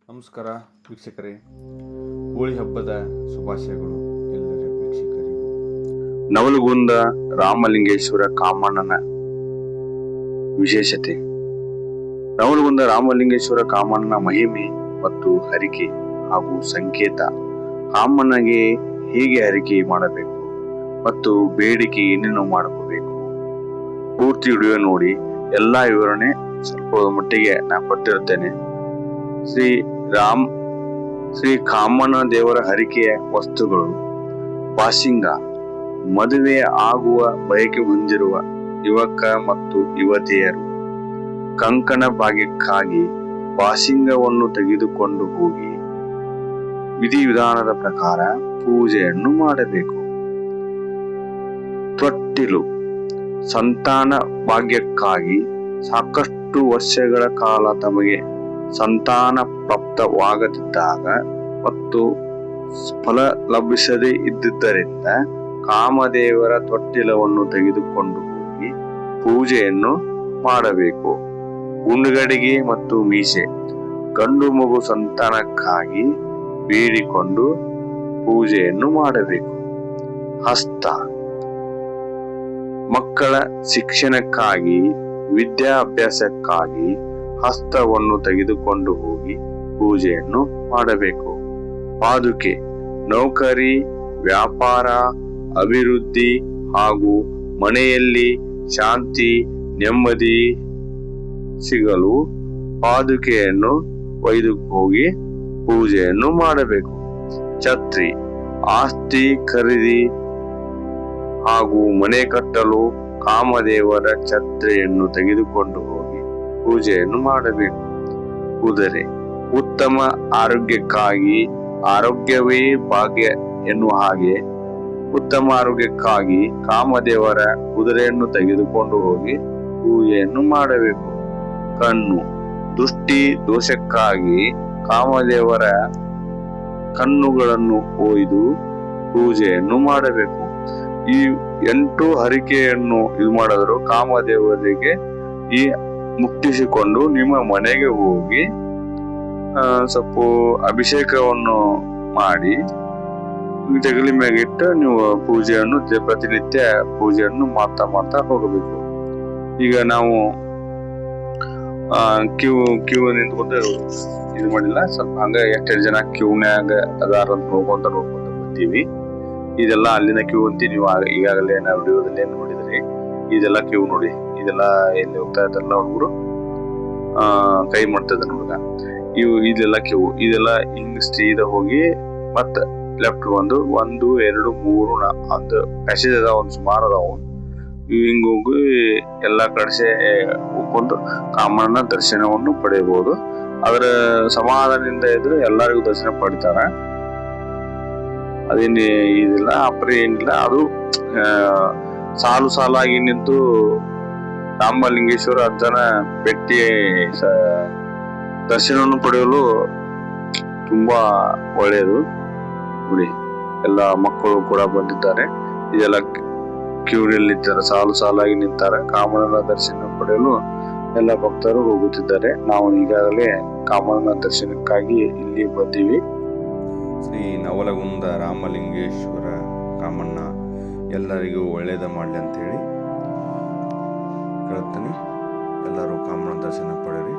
ನಮಸ್ಕಾರ ವೀಕ್ಷಕರೇ, ಹೋಳಿ ಹಬ್ಬದ ಶುಭಾಶಯಗಳು ಎಲ್ಲರ ವೀಕ್ಷಕರಿಗೂ. ನವಲಗುಂದ ರಾಮಲಿಂಗೇಶ್ವರ ಕಾಮಣ್ಣನ ವಿಶೇಷತೆ. ನವಲಗುಂದ ರಾಮಲಿಂಗೇಶ್ವರ ಕಾಮಣ್ಣನ ಮಹಿಮೆ ಮತ್ತು ಹರಿಕೆ ಹಾಗೂ ಸಂಕೇತ. ಕಾಮಣ್ಣಗೆ ಹೇಗೆ ಹರಿಕೆ ಮಾಡಬೇಕು ಮತ್ತು ಬೇಡಿಕೆ ಏನೇನು ಮಾಡ್ಕೋಬೇಕು, ಪೂರ್ತಿ ವಿಡಿಯೋ ನೋಡಿ ಎಲ್ಲಾ ವಿವರಣೆ ಸ್ವಲ್ಪ ಮಟ್ಟಿಗೆ ನಾ ಕೊಟ್ಟಿರುತ್ತೇನೆ. ಶ್ರೀ ಕಾಮಣ್ಣ ದೇವರ ಹರಿಕೆಯ ವಸ್ತುಗಳು: ಬಾಸಿಂಗ, ಮದುವೆ ಆಗುವ ಬಯಕೆ ಹೊಂದಿರುವ ಯುವಕ ಮತ್ತು ಯುವತಿಯರು ಕಂಕಣ ಭಾಗ್ಯಕ್ಕಾಗಿ ಬಾಸಿಂಗವನ್ನು ತೆಗೆದುಕೊಂಡು ಹೋಗಿ ವಿಧಿವಿಧಾನದ ಪ್ರಕಾರ ಪೂಜೆಯನ್ನು ಮಾಡಬೇಕು. ತೊಟ್ಟಿಲು, ಸಂತಾನ ಭಾಗ್ಯಕ್ಕಾಗಿ ಸಾಕಷ್ಟು ವರ್ಷಗಳ ಕಾಲ ತಮಗೆ ಸಂತಾನ ಪ್ರಾಪ್ತವಾಗದಿದ್ದಾಗ ಮತ್ತು ಫಲ ಲಭಿಸದೇ ಇದ್ದುದರಿಂದ ಕಾಮದೇವರ ತೊಟ್ಟಿಲವನ್ನು ತೆಗೆದುಕೊಂಡು ಹೋಗಿ ಪೂಜೆಯನ್ನು ಮಾಡಬೇಕು. ಗುಂಡುಗಡಿಗೆ ಮತ್ತು ಮೀಸೆ, ಗಂಡು ಮಗು ಸಂತಾನಕ್ಕಾಗಿ ಬೇಡಿಕೊಂಡು ಪೂಜೆಯನ್ನು ಮಾಡಬೇಕು. ಹಸ್ತ, ಮಕ್ಕಳ ಶಿಕ್ಷಣಕ್ಕಾಗಿ ವಿದ್ಯಾಭ್ಯಾಸಕ್ಕಾಗಿ ಹಸ್ತವನ್ನು ತೆಗೆದುಕೊಂಡು ಹೋಗಿ ಪೂಜೆಯನ್ನು ಮಾಡಬೇಕು. ಪಾದುಕೆ, ನೌಕರಿ, ವ್ಯಾಪಾರ, ಅಭಿವೃದ್ಧಿ ಹಾಗೂ ಮನೆಯಲ್ಲಿ ಶಾಂತಿ ನೆಮ್ಮದಿ ಸಿಗಲು ಪಾದುಕೆಯನ್ನು ಒಯ್ದು ಹೋಗಿ ಪೂಜೆಯನ್ನು ಮಾಡಬೇಕು. ಛತ್ರಿ, ಆಸ್ತಿ ಖರೀದಿ ಹಾಗೂ ಮನೆ ಕಟ್ಟಲು ಕಾಮದೇವರ ಛತ್ರಿಯನ್ನು ತೆಗೆದುಕೊಂಡು ಹೋಗಿ ಪೂಜೆಯನ್ನು ಮಾಡಬೇಕು. ಕುದುರೆ, ಉತ್ತಮ ಆರೋಗ್ಯಕ್ಕಾಗಿ, ಆರೋಗ್ಯವೇ ಭಾಗ್ಯ ಎನ್ನುವ ಹಾಗೆ ಉತ್ತಮ ಆರೋಗ್ಯಕ್ಕಾಗಿ ಕಾಮದೇವರ ಕುದುರೆಯನ್ನು ತೆಗೆದುಕೊಂಡು ಹೋಗಿ ಪೂಜೆಯನ್ನು ಮಾಡಬೇಕು. ಕಣ್ಣು, ದೃಷ್ಟಿ ದೋಷಕ್ಕಾಗಿ ಕಾಮದೇವರ ಕಣ್ಣುಗಳನ್ನು ಒಯ್ದು ಪೂಜೆಯನ್ನು ಮಾಡಬೇಕು. ಈ 8 ಹರಿಕೆಯನ್ನು ಇದು ಮಾಡಿದ್ರು ಕಾಮದೇವರಿಗೆ ಈ ಮುಟ್ಟಿಸಿಕೊಂಡು ನಿಮ್ಮ ಮನೆಗೆ ಹೋಗಿ ಸ್ವಲ್ಪ ಅಭಿಷೇಕವನ್ನು ಮಾಡಿ ಜಗಲಿ ಮ್ಯಾಗಿಟ್ಟು ನೀವು ಪೂಜೆಯನ್ನು ಪ್ರತಿನಿತ್ಯ ಪೂಜೆಯನ್ನು ಮಾಡ್ತಾ ಹೋಗಬೇಕು. ಈಗ ನಾವು ಕ್ಯೂ ನಿಂತ್ಕೊಂಡು ಇದು ಮಾಡಿಲ್ಲ, ಸ್ವಲ್ಪ ಹಂಗ ಎಷ್ಟೆರಡು ಜನ ಕ್ಯೂನ್ಯಾಗ ಅದಾರ ಅಂತ ನೋಡ್ಕೊಂತ ಬರ್ತೀವಿ. ಇದೆಲ್ಲ ಅಲ್ಲಿನ ಕ್ಯೂ ಅಂತ ನೀವು ಈಗಾಗಲೇ ನಾವು ವಿಡಿಯೋದಲ್ಲಿ ಏನ್ ನೋಡಿದ್ರಿ. ಇದೆಲ್ಲ ಕ್ಯೂ ನೋಡಿ, ಇದೆಲ್ಲ ಎಲ್ಲಿ ಹೋಗ್ತಾ ಇದ್ದಲ್ಲ ಹುಡುಗರು ಕೈ ಮಾಡ್ತದ ಹುಡುಗ. ಇದೆಲ್ಲ ಕ್ಯೂ, ಇದೆಲ್ಲ ಹಿಂಗ್ ಸೀದಾ ಹೋಗಿ ಮತ್ತ ಲೆಫ್ಟ್ ಬಂದು 1 2 3 ಒಂದು ಪ್ಯಾಸೇಜ್ ಅದಾವ, ಒಂದು ಸುಮಾರು ಅದಾವ. ಹಿಂಗ ಹೋಗಿ ಎಲ್ಲಾ ಕಡೆ ಹೋಗ್ಕೊಂಡು ಕಾಮಣ್ಣ ದರ್ಶನವನ್ನು ಪಡೆಯಬಹುದು. ಅದರ ಸಮಾಧಾನದಿಂದ ಇದ್ರೆ ಎಲ್ಲರಿಗೂ ದರ್ಶನ ಪಡಿತಾರ. ಅದೇನ್ ಇದಿಲ್ಲ, ಅಪ್ರಿ ಏನಿಲ್ಲ. ಅದು ಸಾಲು ಸಾಲಾಗಿ ನಿಂತು ರಾಮಲಿಂಗೇಶ್ವರ ಅಜ್ಜನ ಭೇಟಿ ದರ್ಶನವನ್ನು ಪಡೆಯಲು ತುಂಬಾ ಒಳ್ಳೆಯದು. ನೋಡಿ, ಎಲ್ಲ ಮಕ್ಕಳು ಕೂಡ ಬಂದಿದ್ದಾರೆ. ಇದೆಲ್ಲ ಕ್ಯೂನಲ್ಲಿ ನಿಂತಾರೆ, ಸಾಲು ಸಾಲಾಗಿ ನಿಂತಾರೆ. ಕಾಮಣ್ಣನ ದರ್ಶನ ಪಡೆಯಲು ಎಲ್ಲ ಭಕ್ತರು ಹೋಗುತ್ತಿದ್ದಾರೆ. ನಾವು ಈಗಾಗಲೇ ಕಾಮಣ್ಣನ ದರ್ಶನಕ್ಕಾಗಿ ಇಲ್ಲಿ ಬಂದೀವಿ. ಶ್ರೀ ನವಲಗುಂದ ರಾಮಲಿಂಗೇಶ್ವರ ಕಾಮಣ್ಣ ಎಲ್ಲರಿಗೂ ಒಳ್ಳೇದ ಮಾಡಲಿ ಅಂತೇಳಿ ಕೇಳ್ತೀನಿ. ಎಲ್ಲರೂ ಕಾಮಣ್ಣ ದರ್ಶನ ಪಡೆಯಿರಿ.